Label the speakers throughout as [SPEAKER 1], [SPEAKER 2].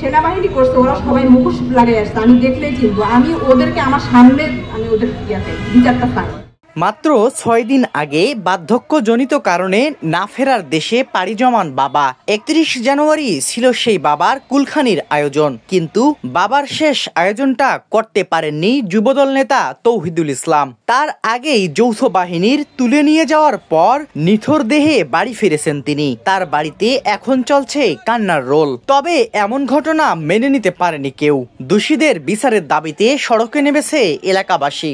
[SPEAKER 1] সেনাবাহিনী করছে, ওরা সবাই মুখোশ লাগিয়ে আসছে, আমি দেখলেই চিনবো। আমি ওদেরকে আমার সামনে আমি ওদের বিচারটা পাই।
[SPEAKER 2] মাত্র 6 দিন আগে বার্ধক্যজনিত কারণে না ফেরার দেশে পাড়ি জমান বাবা। 31 জানুয়ারি ছিল সেই বাবার কুলখানির আয়োজন, কিন্তু বাবার শেষ আয়োজনটা করতে পারেননি যুবদল নেতা তৌহিদুল ইসলাম। তার আগেই যৌথ বাহিনীর তুলে নিয়ে যাওয়ার পর নিথর দেহে বাড়ি ফিরেছেন তিনি। তার বাড়িতে এখন চলছে কান্নার রোল। তবে এমন ঘটনা মেনে নিতে পারেনি কেউ। দোষীদের বিচারের দাবিতে সড়কে নেমেছে এলাকাবাসী।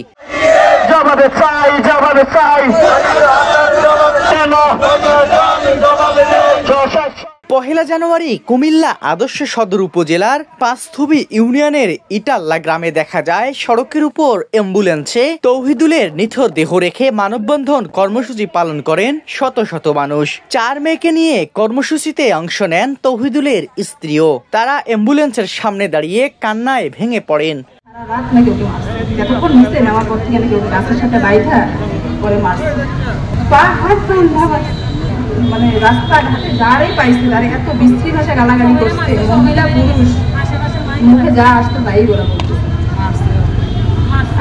[SPEAKER 2] পহেলা জানুয়ারি কুমিল্লা আদর্শ সদর উপজেলার পাঁচথুবি ইউনিয়নের ইটাল্লা গ্রামে দেখা যায় সড়কের উপর অ্যাম্বুলেন্সে তৌহিদুলের নিথর দেহ রেখে মানববন্ধন কর্মসূচি পালন করেন শত শত মানুষ। 4 মেয়েকে নিয়ে কর্মসূচিতে অংশ নেন তৌহিদুলের স্ত্রীও। তারা অ্যাম্বুলেন্সের সামনে দাঁড়িয়ে কান্নায় ভেঙে পড়েন।
[SPEAKER 1] মানে রাস্তাঘাটে যারাই পাইছে তারা এত বিশ্রী ভাষা গালাগালি করছে, মহিলা পুরুষ মুখে যা আসতো তাই ওরা বলছে,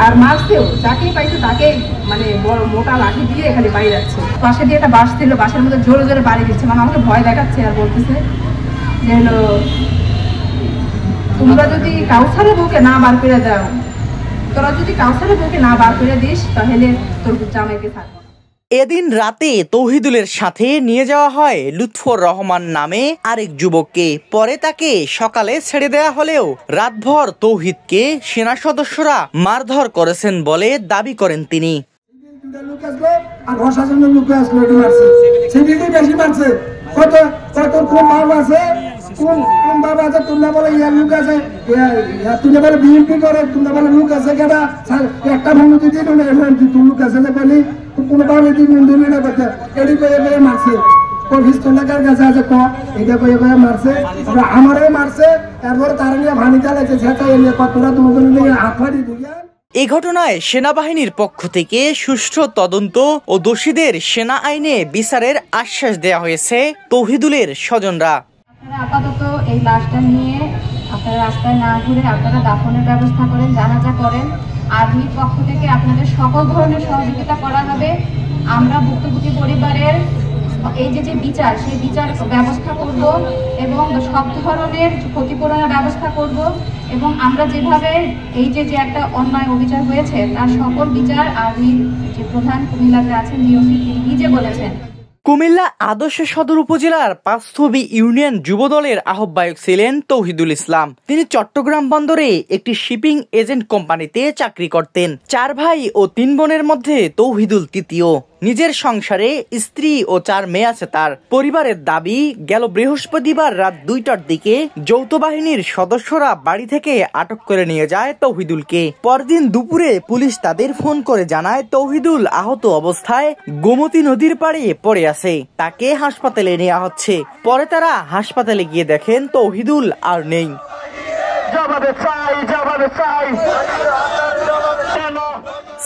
[SPEAKER 1] আর মারছেও যাকেই পাইছে তাকে, মানে বড় মোটা লাঠি দিয়ে এখানে বাড়ি যাচ্ছে। পাশে দিয়ে একটা বাস ছিল, বাসের মধ্যে জোরে জোরে বাড়ি দিচ্ছে, মানে আমাকে ভয় দেখাচ্ছে আর বলতেছে যে হলো তোমরা যদি কাউসারের বউকে না বার করে দাও, তোরা যদি কাউসারের বউকে না বার করে দিস তাহলে তোর জামাইকে থাকবে।
[SPEAKER 2] এদিন রাতে তৌহিদুলের সাথে নিয়ে যাওয়া হয় লুৎফর রহমান নামে আরেক যুবককে। পরে তাকে সকালে ছেড়ে দেওয়া হলেও রাতভর তৌহিদকে সেনা সদস্যরা মারধর করেছেন বলে দাবি করেন তিনি। এই ঘটনায় সেনাবাহিনীর পক্ষ থেকে সুষ্ঠু তদন্ত ও দোষীদের সেনা আইনে বিচারের আশ্বাস দেওয়া হয়েছে তৌহিদুলের স্বজনরা।
[SPEAKER 3] আপাতত এই লাশটা নিয়ে আপনারা রাস্তায় না ঘুরে আপনারা দাফনের ব্যবস্থা করেন, জানাজা করেন। আর্মির পক্ষ থেকে আপনাদের সকল ধরনের সহযোগিতা করা হবে। আমরা ভুক্তভোগী পরিবারের এই যে বিচার, সেই বিচার ব্যবস্থা করব এবং সব ধরনের ক্ষতিপূরণের ব্যবস্থা করব, এবং আমরা যেভাবে এই যে একটা অন্যায় অবিচার হয়েছে তার সকল বিচার আর্মির যে প্রধান কুমিল্লাতে আছেন ডিওসি তিনি নিজে বলেছেন।
[SPEAKER 2] কুমিল্লা আদর্শ সদর উপজেলার পাঁচথুবি ইউনিয়ন যুবদলের আহ্বায়ক ছিলেন তৌহিদুল ইসলাম। তিনি চট্টগ্রাম বন্দরে একটি শিপিং এজেন্ট কোম্পানিতে চাকরি করতেন। 4 ভাই ও 3 বোনের মধ্যে তৌহিদুল তৃতীয়। নিজের সংসারে স্ত্রী ও 4 মেয়ে আছে তার। পরিবারের দাবি, গেল বৃহস্পতিবার রাত 2টার দিকে যৌথ বাহিনীর সদস্যরা বাড়ি থেকে আটক করে নিয়ে যায় তৌহিদুলকে। পরদিন দুপুরে পুলিশ তাদের ফোন করে জানায় তৌহিদুল আহত অবস্থায় গোমতী নদীর পাড়ে পড়ে আছে, তাকে হাসপাতালে নেওয়া হচ্ছে। পরে তারা হাসপাতালে গিয়ে দেখেন তৌহিদুল আর নেই।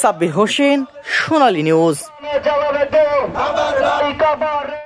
[SPEAKER 2] সাব্বির হোসেন, সোনালী নিউজ।